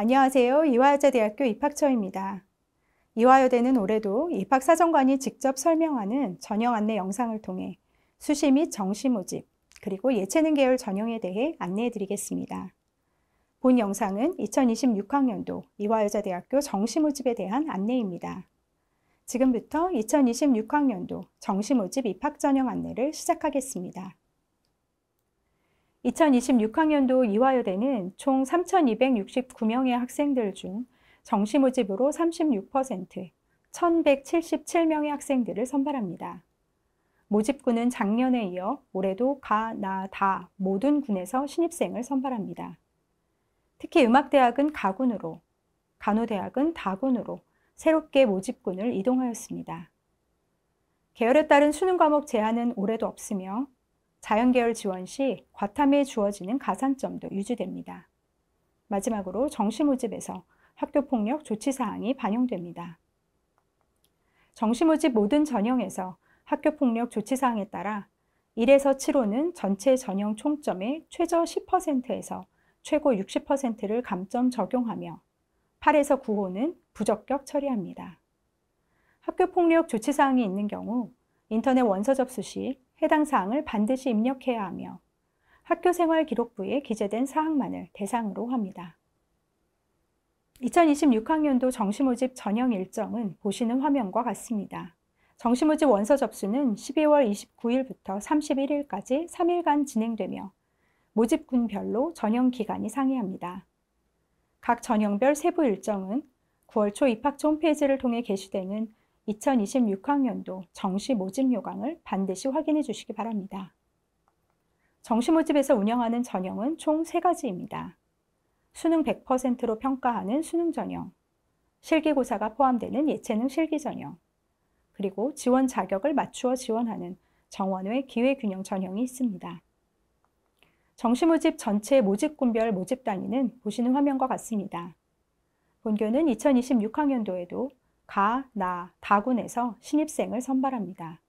안녕하세요. 이화여자대학교 입학처입니다. 이화여대는 올해도 입학사정관이 직접 설명하는 전형 안내 영상을 통해 수시 및 정시 모집, 그리고 예체능 계열 전형에 대해 안내해 드리겠습니다. 본 영상은 2026학년도 이화여자대학교 정시 모집에 대한 안내입니다. 지금부터 2026학년도 정시 모집 입학 전형 안내를 시작하겠습니다. 2026학년도 이화여대는 총 3,269명의 학생들 중 정시 모집으로 36%, 1,177명의 학생들을 선발합니다. 모집군은 작년에 이어 올해도 가, 나, 다 모든 군에서 신입생을 선발합니다. 특히 음악대학은 가군으로, 간호대학은 다군으로 새롭게 모집군을 이동하였습니다. 계열에 따른 수능 과목 제한은 올해도 없으며 자연계열 지원 시 과탐에 주어지는 가산점도 유지됩니다. 마지막으로 정시 모집에서 학교폭력 조치사항이 반영됩니다. 정시 모집 모든 전형에서 학교폭력 조치사항에 따라 1에서 7호는 전체 전형 총점의 최저 10%에서 최고 60%를 감점 적용하며 8에서 9호는 부적격 처리합니다. 학교폭력 조치사항이 있는 경우 인터넷 원서 접수 시 해당 사항을 반드시 입력해야 하며 학교생활기록부에 기재된 사항만을 대상으로 합니다. 2026학년도 정시모집 전형 일정은 보시는 화면과 같습니다. 정시모집 원서 접수는 12월 29일부터 31일까지 3일간 진행되며 모집군별로 전형 기간이 상이합니다. 각 전형별 세부 일정은 9월 초 입학처 홈페이지를 통해 게시되는 2026학년도 정시 모집 요강을 반드시 확인해 주시기 바랍니다. 정시 모집에서 운영하는 전형은 총 3가지입니다. 수능 100%로 평가하는 수능 전형, 실기고사가 포함되는 예체능 실기 전형, 그리고 지원 자격을 맞추어 지원하는 정원외 기회균형 전형이 있습니다. 정시 모집 전체 모집군별 모집 단위는 보시는 화면과 같습니다. 본교는 2026학년도에도 가, 나, 다군에서 신입생을 선발합니다.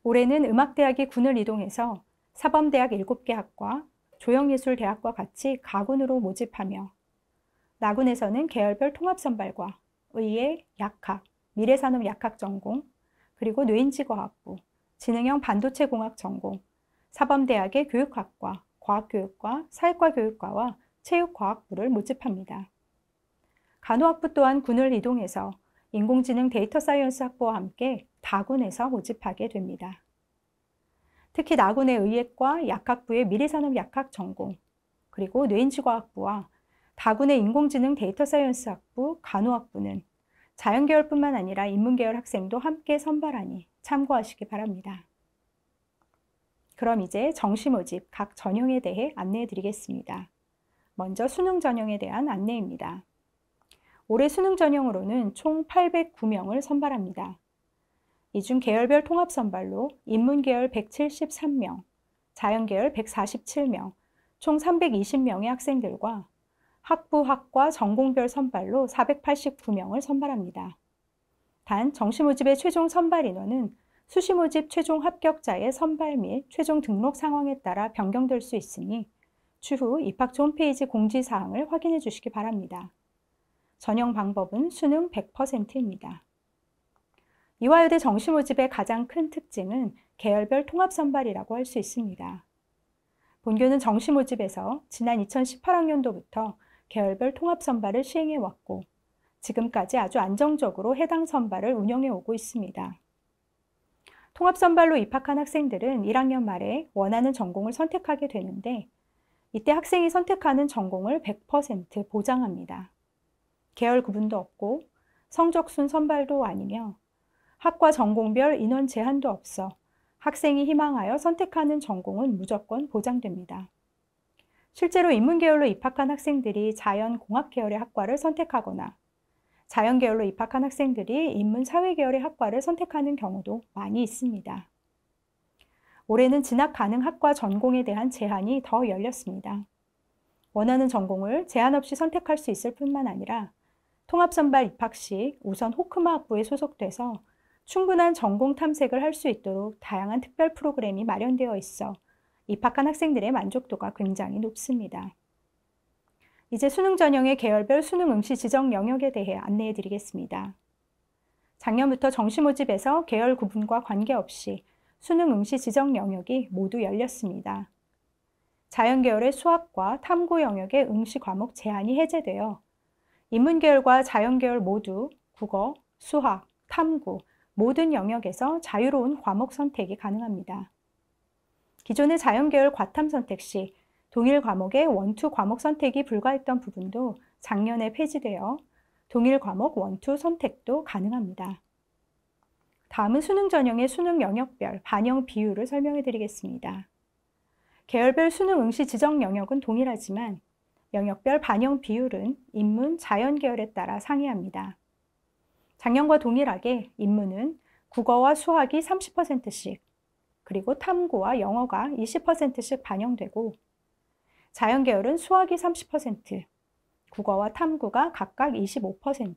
올해는 음악대학이 군을 이동해서 사범대학 7개 학과, 조형예술대학과 같이 가군으로 모집하며 나군에서는 계열별 통합선발과 의예, 약학, 미래산업 약학 전공, 그리고 뇌인지과학부, 지능형 반도체공학 전공, 사범대학의 교육학과, 과학교육과, 사회과교육과와 체육과학부를 모집합니다. 간호학부 또한 군을 이동해서 인공지능 데이터 사이언스 학부와 함께 다군에서 모집하게 됩니다. 특히 나군의 의예과 약학부의 미래산업 약학 전공, 그리고 뇌인지과학부와 다군의 인공지능 데이터 사이언스 학부, 간호학부는 자연계열뿐만 아니라 인문계열 학생도 함께 선발하니 참고하시기 바랍니다. 그럼 이제 정시 모집 각 전형에 대해 안내해 드리겠습니다. 먼저 수능 전형에 대한 안내입니다. 올해 수능 전형으로는 총 809명을 선발합니다. 이 중 계열별 통합선발로 인문계열 173명, 자연계열 147명, 총 320명의 학생들과 학부, 학과, 전공별 선발로 489명을 선발합니다. 단 정시 모집의 최종 선발 인원은 수시 모집 최종 합격자의 선발 및 최종 등록 상황에 따라 변경될 수 있으니 추후 입학처 홈페이지 공지사항을 확인해 주시기 바랍니다. 전형 방법은 수능 100%입니다. 이화여대 정시 모집의 가장 큰 특징은 계열별 통합선발이라고 할 수 있습니다. 본교는 정시 모집에서 지난 2018학년도부터 계열별 통합선발을 시행해 왔고 지금까지 아주 안정적으로 해당 선발을 운영해 오고 있습니다. 통합선발로 입학한 학생들은 1학년 말에 원하는 전공을 선택하게 되는데 이때 학생이 선택하는 전공을 100% 보장합니다. 계열 구분도 없고 성적순 선발도 아니며 학과 전공별 인원 제한도 없어 학생이 희망하여 선택하는 전공은 무조건 보장됩니다. 실제로 인문계열로 입학한 학생들이 자연공학 계열의 학과를 선택하거나 자연계열로 입학한 학생들이 인문사회계열의 학과를 선택하는 경우도 많이 있습니다. 올해는 진학 가능 학과 전공에 대한 제한이 더 열렸습니다. 원하는 전공을 제한 없이 선택할 수 있을 뿐만 아니라 통합선발 입학 시 우선 호크마 학부에 소속돼서 충분한 전공 탐색을 할 수 있도록 다양한 특별 프로그램이 마련되어 있어 입학한 학생들의 만족도가 굉장히 높습니다. 이제 수능 전형의 계열별 수능 응시 지정 영역에 대해 안내해 드리겠습니다. 작년부터 정시 모집에서 계열 구분과 관계없이 수능 응시 지정 영역이 모두 열렸습니다. 자연계열의 수학과 탐구 영역의 응시 과목 제한이 해제되어 인문계열과 자연계열 모두 국어, 수학, 탐구 모든 영역에서 자유로운 과목 선택이 가능합니다. 기존의 자연계열 과탐 선택 시 동일 과목의 원투 과목 선택이 불가했던 부분도 작년에 폐지되어 동일 과목 원투 선택도 가능합니다. 다음은 수능 전형의 수능 영역별 반영 비율을 설명해 드리겠습니다. 계열별 수능 응시 지정 영역은 동일하지만 영역별 반영 비율은 인문, 자연계열에 따라 상이합니다. 작년과 동일하게 인문은 국어와 수학이 30%씩, 그리고 탐구와 영어가 20%씩 반영되고 자연계열은 수학이 30%, 국어와 탐구가 각각 25%,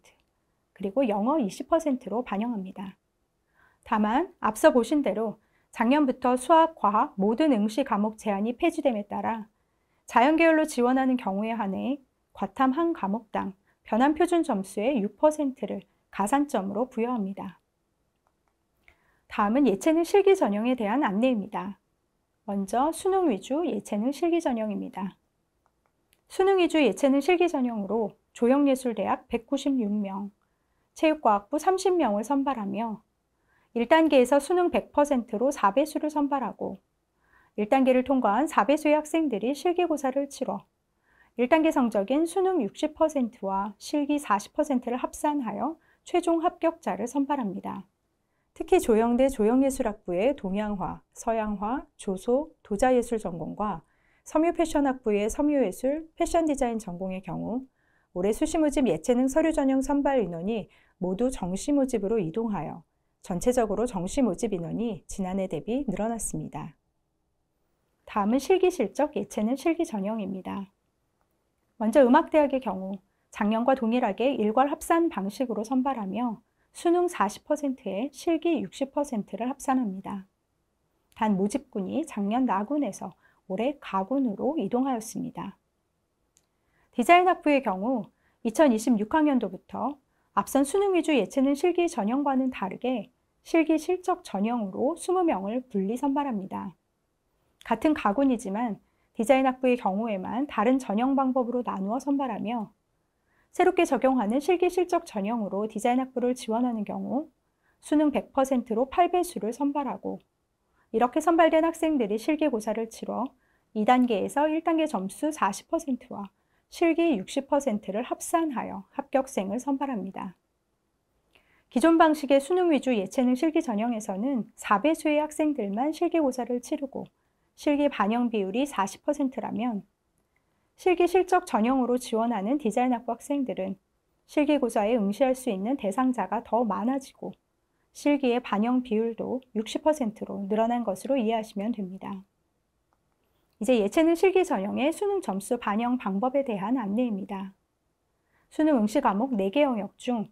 그리고 영어 20%로 반영합니다. 다만 앞서 보신 대로 작년부터 수학, 과학 모든 응시 과목 제한이 폐지됨에 따라 자연계열로 지원하는 경우에 한해 과탐 한 과목당 변환 표준 점수의 6%를 가산점으로 부여합니다. 다음은 예체능 실기 전형에 대한 안내입니다. 먼저 수능 위주 예체능 실기 전형입니다. 수능 위주 예체능 실기 전형으로 조형예술대학 196명, 체육과학부 30명을 선발하며 1단계에서 수능 100%로 4배수를 선발하고 1단계를 통과한 4배수의 학생들이 실기고사를 치러 1단계 성적인 수능 60%와 실기 40%를 합산하여 최종 합격자를 선발합니다. 특히 조형대 조형예술학부의 동양화, 서양화, 조소, 도자예술 전공과 섬유패션학부의 섬유예술, 패션디자인 전공의 경우 올해 수시모집 예체능 서류 전형 선발 인원이 모두 정시모집으로 이동하여 전체적으로 정시모집 인원이 지난해 대비 늘어났습니다. 다음은 실기실적 예체능 실기 전형입니다. 먼저 음악대학의 경우 작년과 동일하게 일괄 합산 방식으로 선발하며 수능 40%에 실기 60%를 합산합니다. 단 모집군이 작년 나군에서 올해 가군으로 이동하였습니다. 디자인학부의 경우 2026학년도부터 앞선 수능 위주 예체능 실기 전형과는 다르게 실기 실적 전형으로 20명을 분리 선발합니다. 같은 가군이지만 디자인학부의 경우에만 다른 전형 방법으로 나누어 선발하며 새롭게 적용하는 실기 실적 전형으로 디자인학부를 지원하는 경우 수능 100%로 8배수를 선발하고 이렇게 선발된 학생들이 실기고사를 치러 2단계에서 1단계 점수 40%와 실기 60%를 합산하여 합격생을 선발합니다. 기존 방식의 수능 위주 예체능 실기 전형에서는 4배수의 학생들만 실기고사를 치르고 실기 반영 비율이 40%라면 실기 실적 전형으로 지원하는 디자인학부 학생들은 실기고사에 응시할 수 있는 대상자가 더 많아지고 실기의 반영 비율도 60%로 늘어난 것으로 이해하시면 됩니다. 이제 예체능 실기 전형의 수능 점수 반영 방법에 대한 안내입니다. 수능 응시 과목 4개 영역 중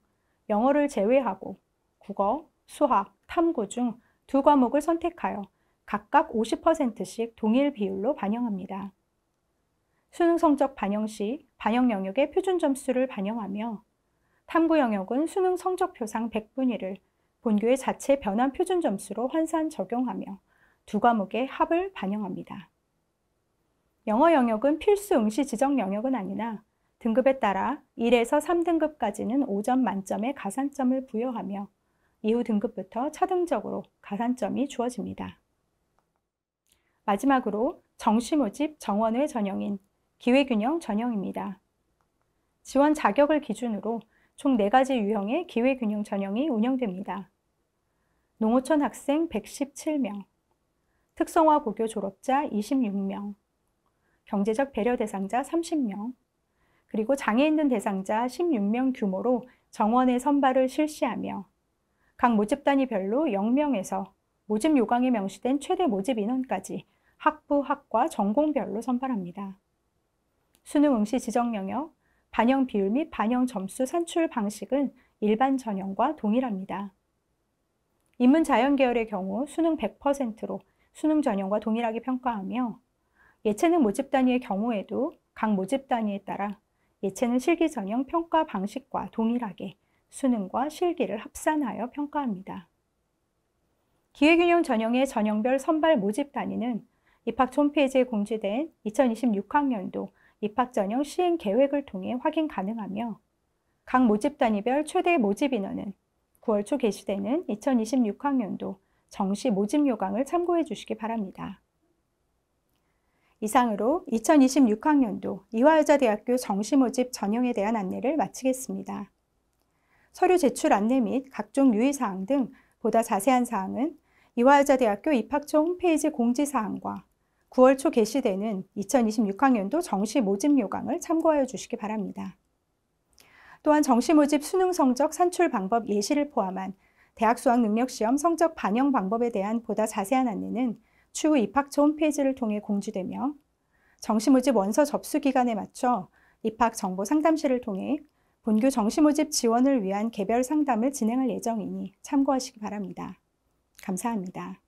영어를 제외하고 국어, 수학, 탐구 중 2과목을 선택하여 각각 50%씩 동일 비율로 반영합니다. 수능 성적 반영 시 반영 영역의 표준 점수를 반영하며 탐구 영역은 수능 성적표상 100분위를 본교의 자체 변환 표준 점수로 환산 적용하며 2과목의 합을 반영합니다. 영어 영역은 필수 응시 지정 영역은 아니나 등급에 따라 1에서 3등급까지는 5점 만점의 가산점을 부여하며 이후 등급부터 차등적으로 가산점이 주어집니다. 마지막으로 정시모집 정원외 전형인 기회균형 전형입니다. 지원 자격을 기준으로 총 4가지 유형의 기회균형 전형이 운영됩니다. 농어촌 학생 117명, 특성화 고교 졸업자 26명, 경제적 배려 대상자 30명, 그리고 장애인 등 대상자 16명 규모로 정원외 선발을 실시하며 각 모집 단위별로 0명에서 모집 요강에 명시된 최대 모집 인원까지 학부, 학과, 전공별로 선발합니다. 수능 응시 지정 영역, 반영 비율 및 반영 점수 산출 방식은 일반 전형과 동일합니다. 인문 자연 계열의 경우 수능 100%로 수능 전형과 동일하게 평가하며 예체능 모집 단위의 경우에도 각 모집 단위에 따라 예체능 실기 전형 평가 방식과 동일하게 수능과 실기를 합산하여 평가합니다. 기회균형 전형의 전형별 선발 모집 단위는 입학처 홈페이지에 공지된 2026학년도 입학전형 시행 계획을 통해 확인 가능하며 각 모집 단위별 최대 모집 인원은 9월 초 게시되는 2026학년도 정시 모집 요강을 참고해 주시기 바랍니다. 이상으로 2026학년도 이화여자대학교 정시 모집 전형에 대한 안내를 마치겠습니다. 서류 제출 안내 및 각종 유의사항 등 보다 자세한 사항은 이화여자대학교 입학처 홈페이지 공지사항과 9월 초 게시되는 2026학년도 정시 모집 요강을 참고하여 주시기 바랍니다. 또한 정시 모집 수능 성적 산출 방법 예시를 포함한 대학 수학 능력 시험 성적 반영 방법에 대한 보다 자세한 안내는 추후 입학처 홈페이지를 통해 공지되며 정시 모집 원서 접수 기간에 맞춰 입학 정보 상담실을 통해 본교 정시 모집 지원을 위한 개별 상담을 진행할 예정이니 참고하시기 바랍니다. 감사합니다.